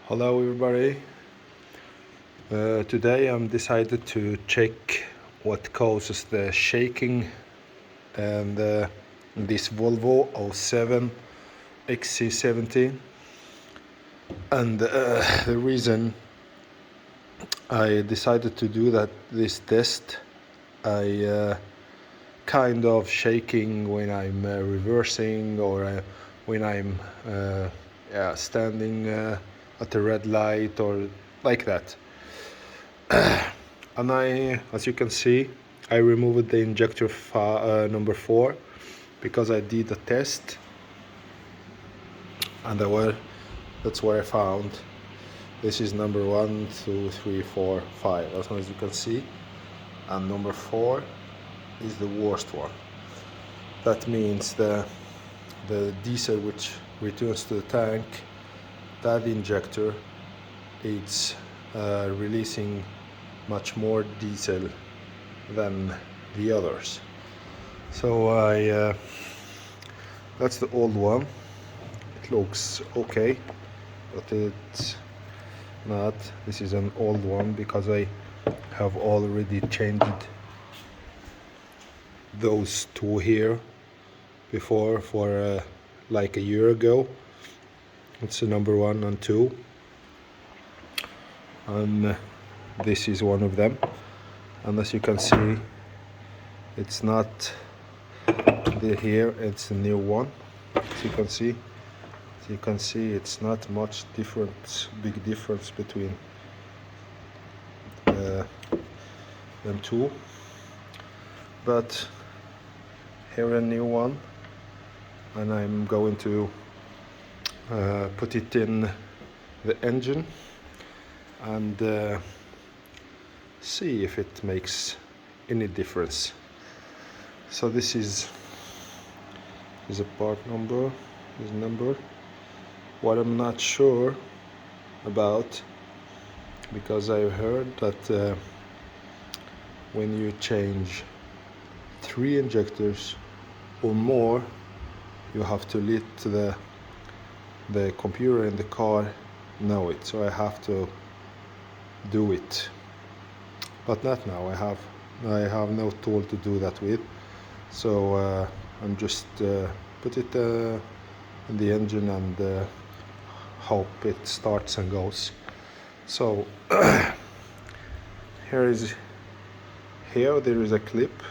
Hello everybody. Today I'm decided to check what causes the shaking and this Volvo 07 xc70, and the reason I decided to do this test, I kind of shaking when I'm reversing or when I'm standing at a red light or like that. And as you can see, I removed the injector number 4 because I did a test, and that's where I found this is number 1, 2, 3, 4, 5, as you can see, and number 4 is the worst one. That means the diesel which returns to the tank, that injector, it's releasing much more diesel than the others. So that's the old one. It looks okay, but it's not. This is an old one because I have already changed those two here before for like a year ago. It's the number 1 and 2, and this is one of them. And as you can see, it's not here, it's a new one. As you can see, it's not much big difference between them two. But here a new one, and I'm going to put it in the engine and see if it makes any difference. So this is a part number, is number. What I'm not sure about, because I heard that when you change 3 injectors or more, you have to let the computer in the car know it. So I have to do it, but not now. I have no tool to do that with, so I'm just put it in the engine and hope it starts and goes. So here there is a clip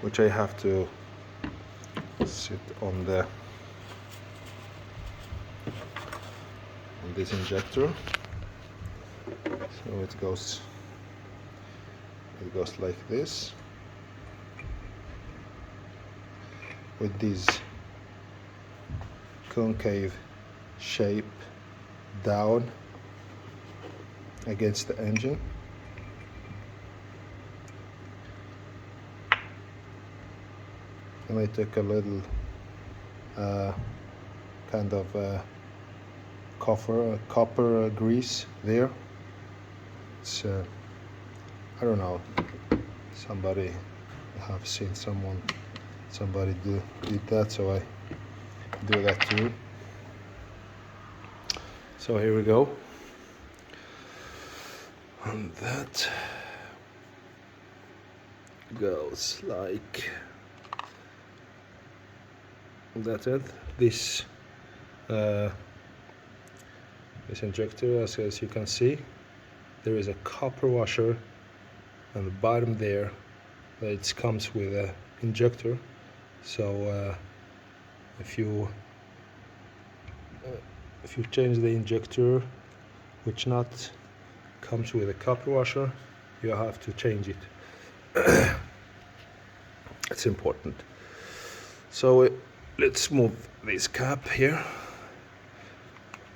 which I have to sit on this injector. So it goes like this, with this concave shape down against the engine. And I took a little kind of copper grease there. It's I don't know, I have seen somebody did that, so I do that too. So here we go, and that goes like that. This injector, as you can see, there is a copper washer on the bottom there. It comes with an injector. So if you change the injector, which not comes with a copper washer, you have to change it. It's important. So let's move this cap here.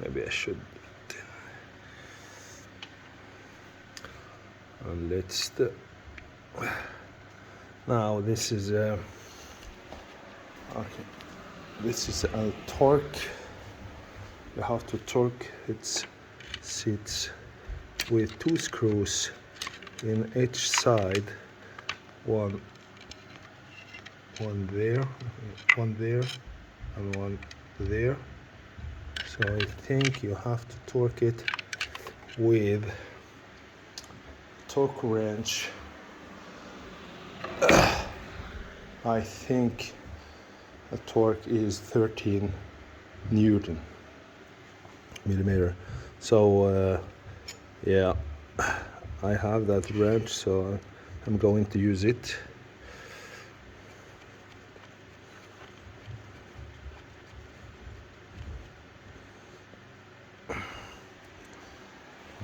Maybe I should. And now this is okay. This is a torque. You have to torque. It sits with 2 screws in each side. One there, and one there. So I think you have to torque it with torque wrench. I think the torque is 13 Newton millimeter. So yeah, I have that wrench, so I'm going to use it.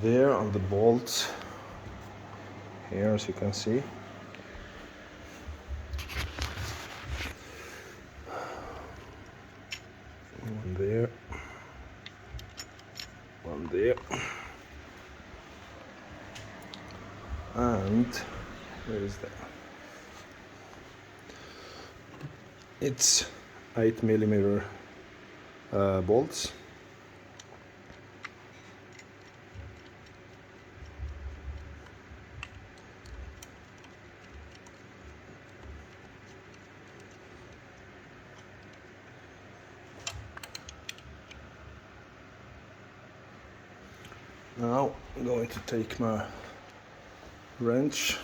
There on the bolts here, as you can see. One there, one there, and where is that? It's 8 millimeter bolts. Now I'm going to take my wrench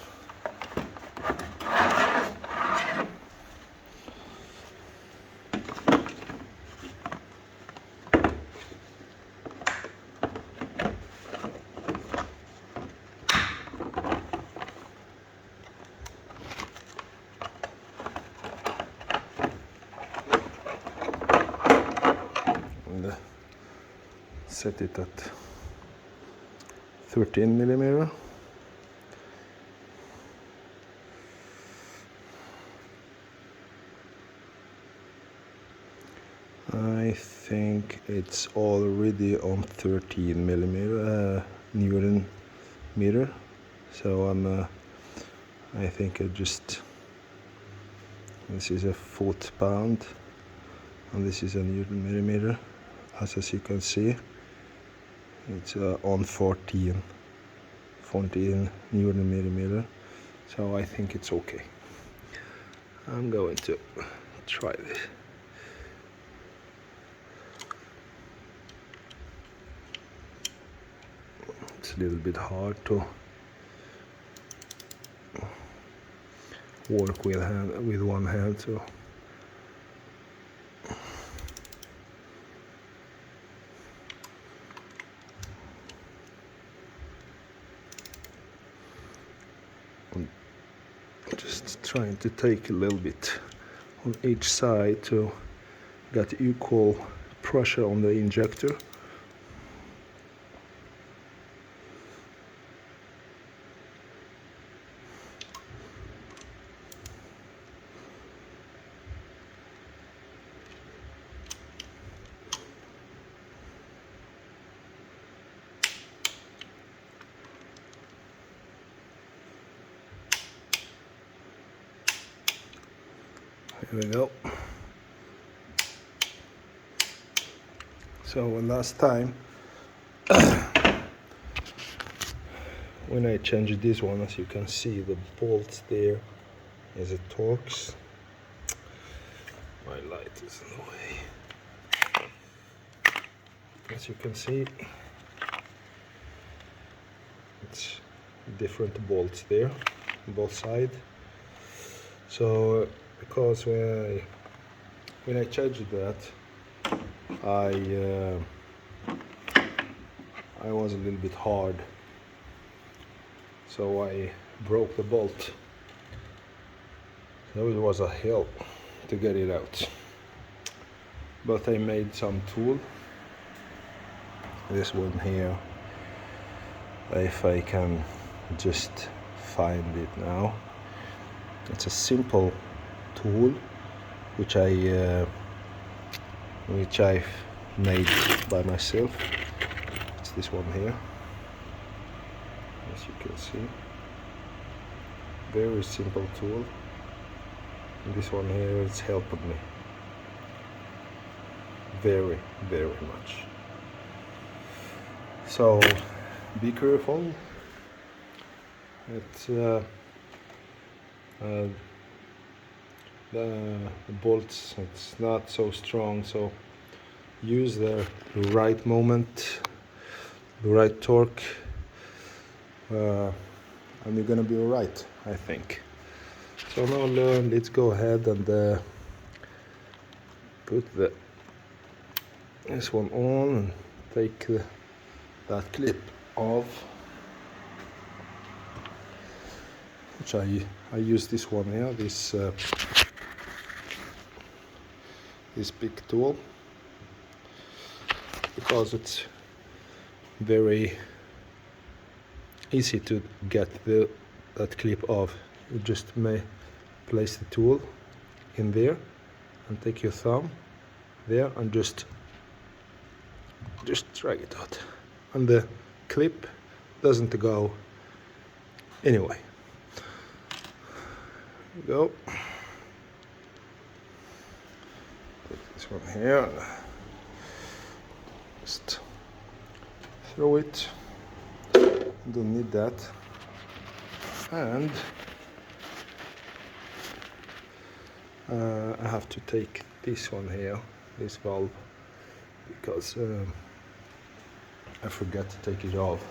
and set it at 13 millimeter. I think it's already on 13 millimeter Newton meter. So I think this is a foot-pound and this is a Newton millimeter. As you can see, it's on 14 Newton millimeter. So I think it's okay. I'm going to try this. It's a little bit hard to work with one hand, so I'm just trying to take a little bit on each side to get equal pressure on the injector. Here we go. So last time when I changed this one, as you can see, the bolts there is a Torx. My light is in the way. As you can see, it's different bolts there on both sides. So because when I changed that, I was a little bit hard, so I broke the bolt. So it was a hell to get it out, but I made some tool. This one here, if I can just find it now. It's a simple tool which I've made by myself. It's this one here, as you can see. Very simple tool. And this one here is helping me very, very much. So be careful. It's the bolts, it's not so strong, so use the right moment, the right torque, and you're gonna be alright, I think. So now let's go ahead and put this one on and take that clip off, which I use this one here, this big tool, because it's very easy to get that clip off. You just may place the tool in there and take your thumb there and just drag it out, and the clip doesn't go anyway. There we go. Put this one here, just throw it, don't need that. And I have to take this one here, this valve, because I forgot to take it off.